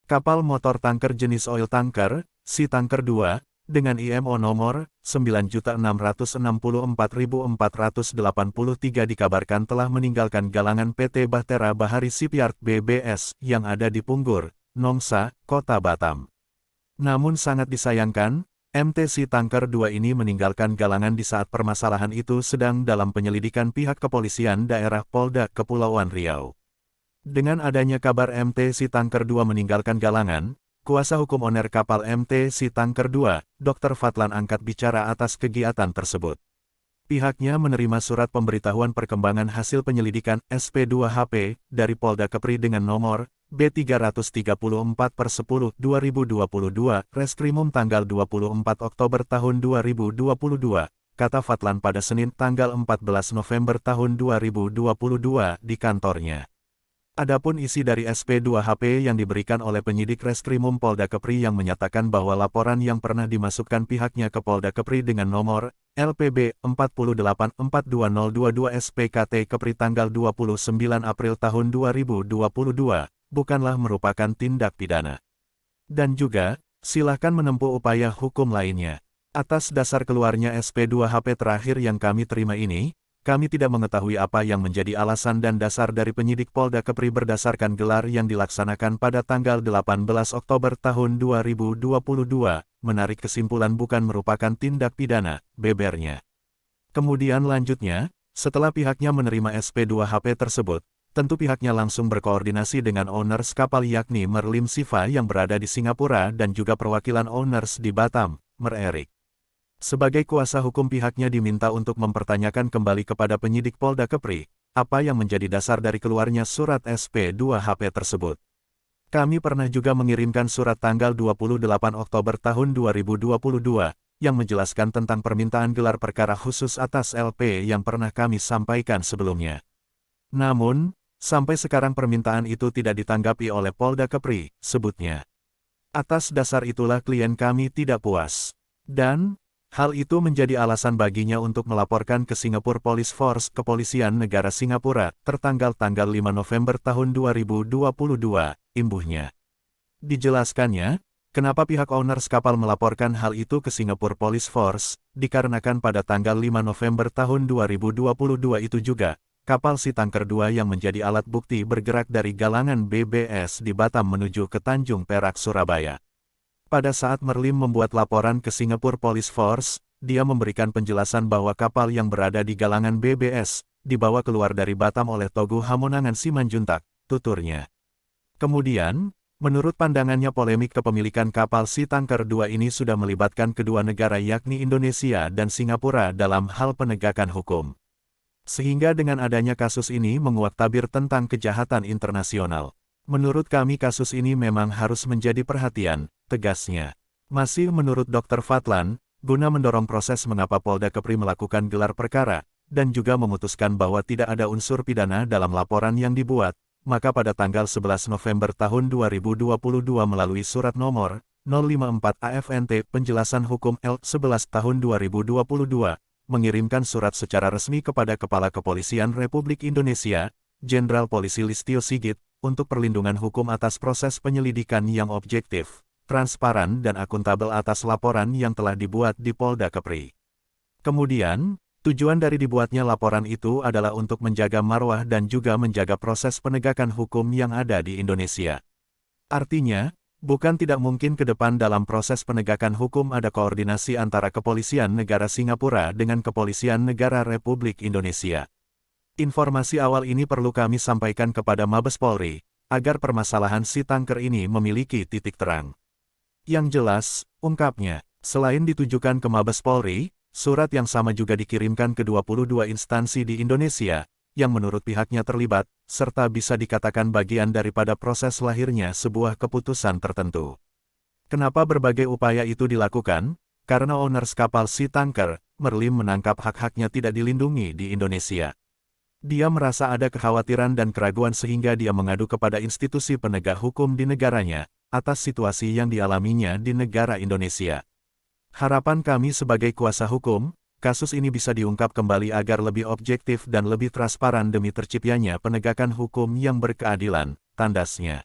Kapal motor tanker jenis oil tanker, Sea Tanker 2, dengan IMO nomor 9.664.483 dikabarkan telah meninggalkan galangan PT Bahtera Bahari Shipyard BBS yang ada di Punggur, Nongsa, Kota Batam. Namun sangat disayangkan, MT Sea Tanker 2 ini meninggalkan galangan di saat permasalahan itu sedang dalam penyelidikan pihak kepolisian daerah Polda Kepulauan Riau. Dengan adanya kabar MT Sea Tanker 2 meninggalkan galangan, kuasa hukum owner kapal MT Sea Tanker 2, Dr. Fadlan angkat bicara atas kegiatan tersebut. Pihaknya menerima surat pemberitahuan perkembangan hasil penyelidikan SP2HP dari Polda Kepri dengan nomor B334/10/2022, Reskrimum tanggal 24 Oktober tahun 2022, kata Fadlan pada Senin tanggal 14 November tahun 2022 di kantornya. Adapun isi dari SP2HP yang diberikan oleh penyidik Reskrimum Polda Kepri yang menyatakan bahwa laporan yang pernah dimasukkan pihaknya ke Polda Kepri dengan nomor LPB 48420222 SPKT Kepri tanggal 29 April tahun 2022, bukanlah merupakan tindak pidana. Dan juga, silakan menempuh upaya hukum lainnya. Atas dasar keluarnya SP2HP terakhir yang kami terima ini, kami tidak mengetahui apa yang menjadi alasan dan dasar dari penyidik Polda Kepri berdasarkan gelar yang dilaksanakan pada tanggal 18 Oktober tahun 2022, menarik kesimpulan bukan merupakan tindak pidana, bebernya. Kemudian lanjutnya, setelah pihaknya menerima SP2HP tersebut, tentu pihaknya langsung berkoordinasi dengan owners kapal yakni Merlim Siva yang berada di Singapura dan juga perwakilan owners di Batam, Erik. Sebagai kuasa hukum pihaknya diminta untuk mempertanyakan kembali kepada penyidik Polda Kepri, apa yang menjadi dasar dari keluarnya surat SP2HP tersebut. Kami pernah juga mengirimkan surat tanggal 28 Oktober tahun 2022, yang menjelaskan tentang permintaan gelar perkara khusus atas LP yang pernah kami sampaikan sebelumnya. Namun, sampai sekarang permintaan itu tidak ditanggapi oleh Polda Kepri, sebutnya. Atas dasar itulah klien kami tidak puas. Dan, hal itu menjadi alasan baginya untuk melaporkan ke Singapore Police Force Kepolisian Negara Singapura, tertanggal tanggal 5 November tahun 2022, imbuhnya. Dijelaskannya, kenapa pihak owners kapal melaporkan hal itu ke Singapore Police Force, dikarenakan pada tanggal 5 November tahun 2022 itu juga, kapal Sea Tanker 2 yang menjadi alat bukti bergerak dari galangan BBS di Batam menuju ke Tanjung Perak, Surabaya. Pada saat Merlim membuat laporan ke Singapore Police Force, dia memberikan penjelasan bahwa kapal yang berada di galangan BBS, dibawa keluar dari Batam oleh Togu Hamonangan Simanjuntak, tuturnya. Kemudian, menurut pandangannya polemik kepemilikan kapal Sea Tanker 2 ini sudah melibatkan kedua negara yakni Indonesia dan Singapura dalam hal penegakan hukum. Sehingga dengan adanya kasus ini menguak tabir tentang kejahatan internasional. Menurut kami kasus ini memang harus menjadi perhatian, tegasnya. Masih menurut Dr. Fadlan, guna mendorong proses mengapa Polda Kepri melakukan gelar perkara, dan juga memutuskan bahwa tidak ada unsur pidana dalam laporan yang dibuat, maka pada tanggal 11 November tahun 2022 melalui surat nomor 054 AFNT Penjelasan Hukum L11 tahun 2022, mengirimkan surat secara resmi kepada Kepala Kepolisian Republik Indonesia, Jenderal Polisi Listio Sigit, untuk perlindungan hukum atas proses penyelidikan yang objektif, transparan dan akuntabel atas laporan yang telah dibuat di Polda Kepri. Kemudian, tujuan dari dibuatnya laporan itu adalah untuk menjaga marwah dan juga menjaga proses penegakan hukum yang ada di Indonesia. Artinya, bukan tidak mungkin ke depan dalam proses penegakan hukum ada koordinasi antara Kepolisian Negara Singapura dengan Kepolisian Negara Republik Indonesia. Informasi awal ini perlu kami sampaikan kepada Mabes Polri, agar permasalahan Sea Tanker ini memiliki titik terang. Yang jelas, ungkapnya, selain ditujukan ke Mabes Polri, surat yang sama juga dikirimkan ke 22 instansi di Indonesia, yang menurut pihaknya terlibat, serta bisa dikatakan bagian daripada proses lahirnya sebuah keputusan tertentu. Kenapa berbagai upaya itu dilakukan? Karena owners kapal Sea Tanker, Merlim menangkap hak-haknya tidak dilindungi di Indonesia. Dia merasa ada kekhawatiran dan keraguan sehingga dia mengadu kepada institusi penegak hukum di negaranya, atas situasi yang dialaminya di negara Indonesia. Harapan kami sebagai kuasa hukum, kasus ini bisa diungkap kembali agar lebih objektif dan lebih transparan demi terciptanya penegakan hukum yang berkeadilan, tandasnya.